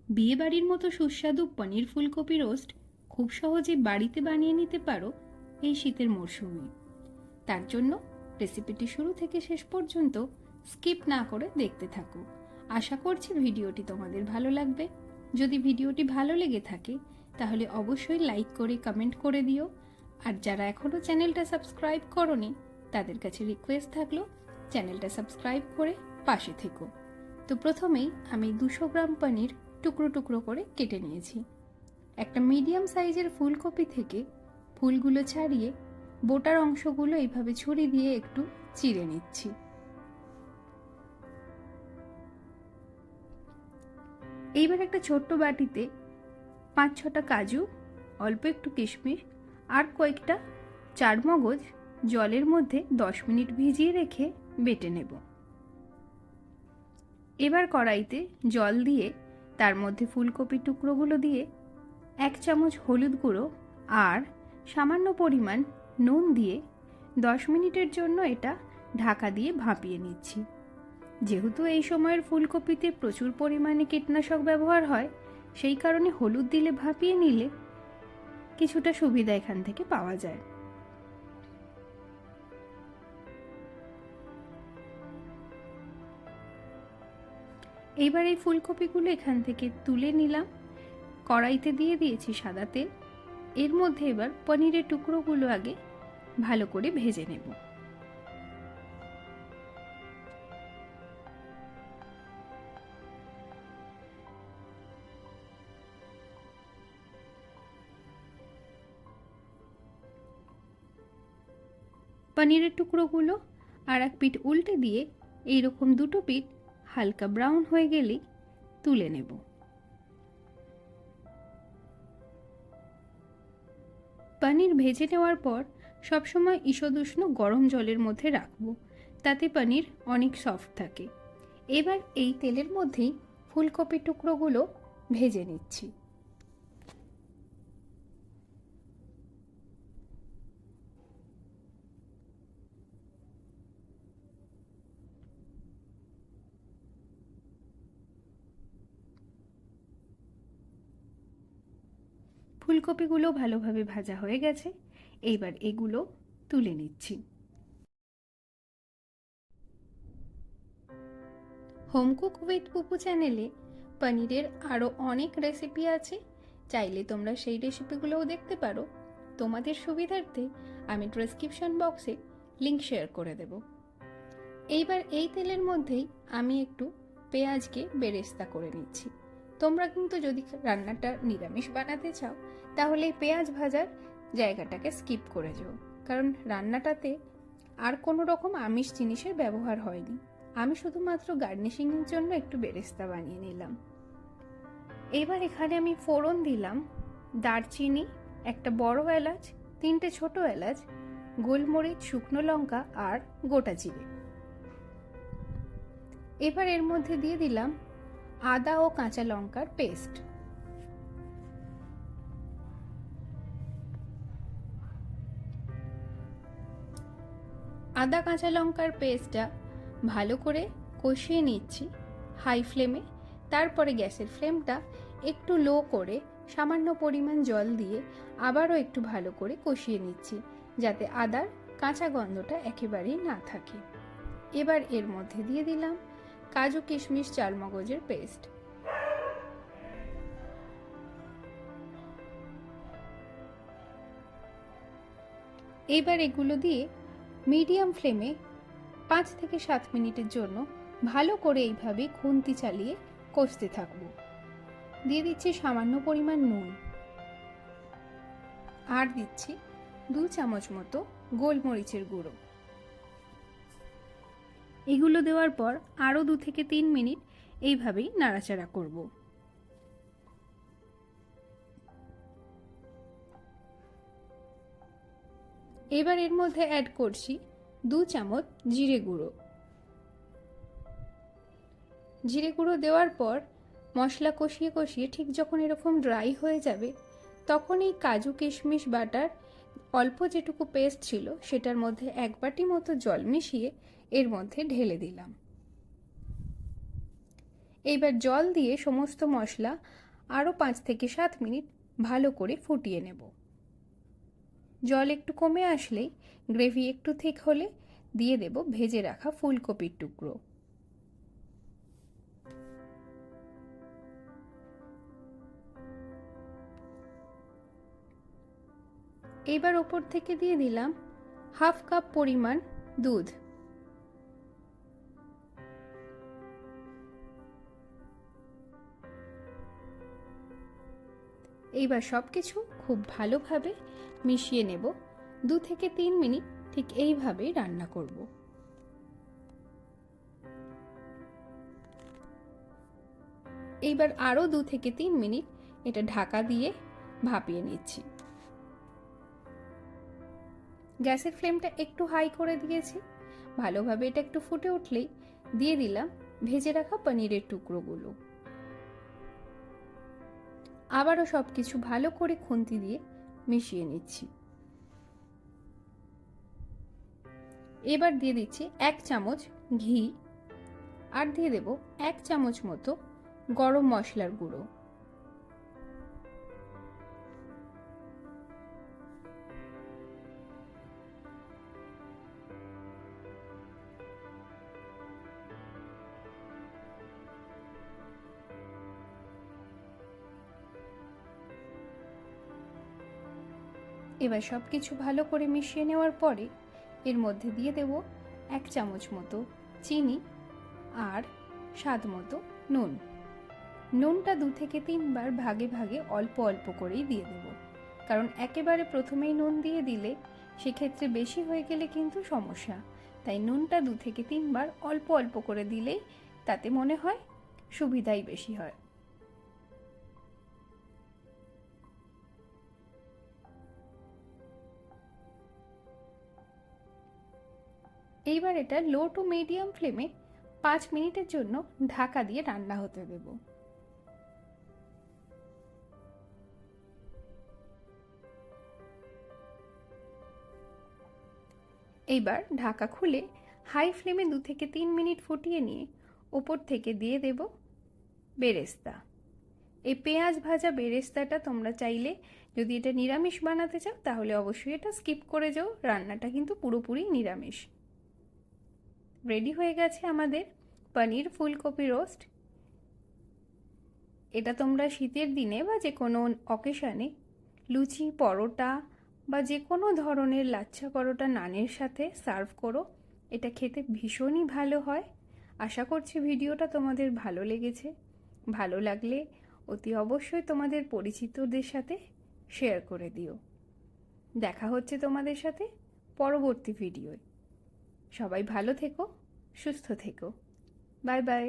বিয়েবাড়ির মতো সুস্বাদু পনির ফুলকপি রোস্ট খুব সহজে বাড়িতে বানিয়ে নিতে পারো এই শীতের মরশুমে। তার জন্য রেসিপিটি শুরু থেকে শেষ পর্যন্ত স্কিপ না করে দেখতে থাকো। আশা করছি ভিডিওটি তোমাদের ভালো লাগবে। যদি ভিডিওটি ভালো লেগে থাকে তাহলে অবশ্যই লাইক করে কমেন্ট করে দিও। আর যারা এখনও চ্যানেলটা সাবস্ক্রাইব করোনি তাদের কাছে রিকোয়েস্ট থাকলো চ্যানেলটা সাবস্ক্রাইব করে পাশে থেকো। তো প্রথমেই আমি 200 গ্রাম পনির টুকরো টুকরো করে কেটে নিয়েছি। একটা মিডিয়াম সাইজের ফুলকপি থেকে ফুলগুলো ছাড়িয়ে বোটার অংশগুলো এইভাবে ছুরি দিয়ে একটু চিড়ে নিচ্ছি। এইবার একটা ছোট্ট বাটিতে 5-6টা কাজু, অল্প একটু কিশমিশ আর কয়েকটা চারমগজ জলের মধ্যে 10 মিনিট ভিজিয়ে রেখে বেটে নেব। এবার কড়াইতে জল দিয়ে তার মধ্যে ফুলকপির টুকরোগুলো দিয়ে 1 চামচ হলুদ গুঁড়ো আর সামান্য পরিমাণ নুন দিয়ে 10 মিনিটের জন্য এটা ঢাকা দিয়ে ভাপিয়ে নিচ্ছি। যেহেতু এই সময়ের ফুলকপিতে প্রচুর পরিমাণে কীটনাশক ব্যবহার হয়, সেই কারণে হলুদ দিলে ভাপিয়ে নিলে কিছুটা সুবিধা এখান থেকে পাওয়া যায়। এইবার এই ফুলকপিগুলো এখান থেকে তুলে নিলাম। কড়াইতে দিয়ে দিয়েছি সাদা তেল। এর মধ্যে এবার পনিরের টুকরোগুলো আগে ভালো করে ভেজে নেব। পনিরের টুকরোগুলো আর এক পিঠ উল্টে দিয়ে এইরকম দুটো পিঠ হালকা ব্রাউন হয়ে গেলেই তুলে নেব। পনির ভেজে নেওয়ার পর সবসময় ঈষদুষ্ণ গরম জলের মধ্যে রাখবো, তাতে পনির অনেক সফট থাকে। এবার এই তেলের মধ্যেই ফুলকপির টুকরোগুলো ভেজে নিচ্ছি। ফুলকপিগুলো ভালোভাবে ভাজা হয়ে গেছে। এইবার এগুলো তুলে নিচ্ছি। হোম কুক উইথ পুপু চ্যানেলে পনিরের আরও অনেক রেসিপি আছে, চাইলে তোমরা সেই রেসিপিগুলোও দেখতে পারো। তোমাদের সুবিধার্থে আমি ডেসক্রিপশন বক্সে লিংক শেয়ার করে দেব। এইবার এই তেলের মধ্যেই আমি একটু পেঁয়াজকে বেরেস্তা করে নিচ্ছি। তোমরা কিন্তু যদি রান্নাটা নিরামিষ বানাতে চাও তাহলে পেঁয়াজ ভাজার জায়গাটাকে স্কিপ করে যাও, কারণ রান্নাটাতে আর কোনো রকম আমিষ জিনিসের ব্যবহার হয়নি। আমি শুধুমাত্র গার্নিশিংয়ের জন্য একটু বেরেস্তা বানিয়ে নিলাম। এবার এখানে আমি ফোড়ন দিলাম দারচিনি, একটা বড় এলাচ, 3টে ছোট এলাচ, গোলমরিচ, শুকনো লঙ্কা আর গোটা জিরে। এবার এর মধ্যে দিয়ে দিলাম আদা ও কাঁচা লঙ্কার পেস্ট। আদা কাঁচা লঙ্কার পেস্টটা ভালো করে কষিয়ে নিচ্ছি হাই ফ্লেমে। তারপরে গ্যাসের ফ্লেমটা একটু লো করে সামান্য পরিমাণ জল দিয়ে আবারও একটু ভালো করে কষিয়ে নিচ্ছি, যাতে আদার কাঁচা গন্ধটা একেবারেই না থাকে। এবার এর মধ্যে দিয়ে দিলাম কাজু কিশমিশ চারমগজের পেস্ট। এবার এগুলো দিয়ে মিডিয়াম ফ্লেমে 5 থেকে 7 মিনিটের জন্য ভালো করে এইভাবে খুন্তি চালিয়ে কষতে থাকব। দিয়ে দিচ্ছি সামান্য পরিমাণ নুন আর দিচ্ছি 2 চামচ মতো গোলমরিচের গুঁড়ো। এগুলো দেওয়ার পর আরও 2 থেকে 3 মিনিট এইভাবেই নাড়াচাড়া করব। এবার এর মধ্যে অ্যাড করছি 2 চামচ জিরে গুঁড়ো। জিরে গুঁড়ো দেওয়ার পর মশলা কষিয়ে কষিয়ে ঠিক যখন এরকম ড্রাই হয়ে যাবে তখন এই কাজু কিশমিশ বাটার অল্প যেটুকু পেস্ট ছিল সেটার মধ্যে 1 বাটি মতো জল মিশিয়ে এর মধ্যে ঢেলে দিলাম। এইবার জল দিয়ে সমস্ত মশলা আরও 5 থেকে 7 মিনিট ভালো করে ফুটিয়ে নেব। জল একটু কমে আসলেই, গ্রেভি একটু ঠিক হলে দিয়ে দেব ভেজে রাখা ফুলকপির টুকরো। এবার ওপর থেকে দিয়ে দিলাম হাফ কাপ পরিমাণ দুধ। এইবার সব কিছু খুব ভালোভাবে মিশিয়ে নেব। 2 থেকে 3 মিনিট ঠিক এইভাবেই রান্না করব। এইবার আরও 2 থেকে 3 মিনিট এটা ঢাকা দিয়ে ভাপিয়ে নিচ্ছি। গ্যাসের ফ্লেমটা একটু হাই করে দিয়েছি। ভালোভাবে এটা একটু ফুটে উঠলেই দিয়ে দিলাম ভেজে রাখা পনিরের টুকরোগুলো। আবারও সব কিছু ভালো করে খুন্তি দিয়ে মিশিয়ে নিচ্ছি। এবার দিয়ে দিচ্ছি 1 চামচ ঘি, আর দিয়ে দেব 1 চামচ মতো গরম মশলার গুঁড়ো। এবার সব কিছু ভালো করে মিশিয়ে নেওয়ার পরে এর মধ্যে দিয়ে দেব 1 চামচ মতো চিনি আর স্বাদ মতো নুন। নুনটা 2 থেকে 3 বার ভাগে ভাগে অল্প অল্প করেই দিয়ে দেব, কারণ একেবারে প্রথমেই নুন দিয়ে দিলে সেক্ষেত্রে বেশি হয়ে গেলে কিন্তু সমস্যা। তাই নুনটা 2 থেকে 3 বার অল্প অল্প করে দিলেই তাতে মনে হয় সুবিধাই বেশি হয়। এইবার এটা লো টু মিডিয়াম ফ্লেমে 5 মিনিটের জন্য ঢাকা দিয়ে রান্না হতে দেব। এইবার ঢাকা খুলে হাই ফ্লেমে 2 থেকে 3 মিনিট ফুটিয়ে নিয়ে ওপর থেকে দিয়ে দেব বেরেস্তা। এই পেঁয়াজ ভাজা বেরেস্তাটা তোমরা চাইলে যদি এটা নিরামিষ বানাতে চাও তাহলে অবশ্যই এটা স্কিপ করে যাও, রান্নাটা কিন্তু পুরোপুরি নিরামিষ। রেডি হয়ে গেছে আমাদের পনির ফুলকপি রোস্ট। এটা তোমরা শীতের দিনে বা যে কোনো অকেশনে লুচি, পরোটা বা যে কোনো ধরনের লাচ্ছা পরোটা নানের সাথে সার্ভ করো। এটা খেতে ভীষণই ভালো হয়। আশা করছি ভিডিওটা তোমাদের ভালো লেগেছে। ভালো লাগলে অতি অবশ্যই তোমাদের পরিচিতদের সাথে শেয়ার করে দিও। দেখা হচ্ছে তোমাদের সাথে পরবর্তী ভিডিওয়। সবাই ভালো থেকো, সুস্থ থেকো। Bye bye.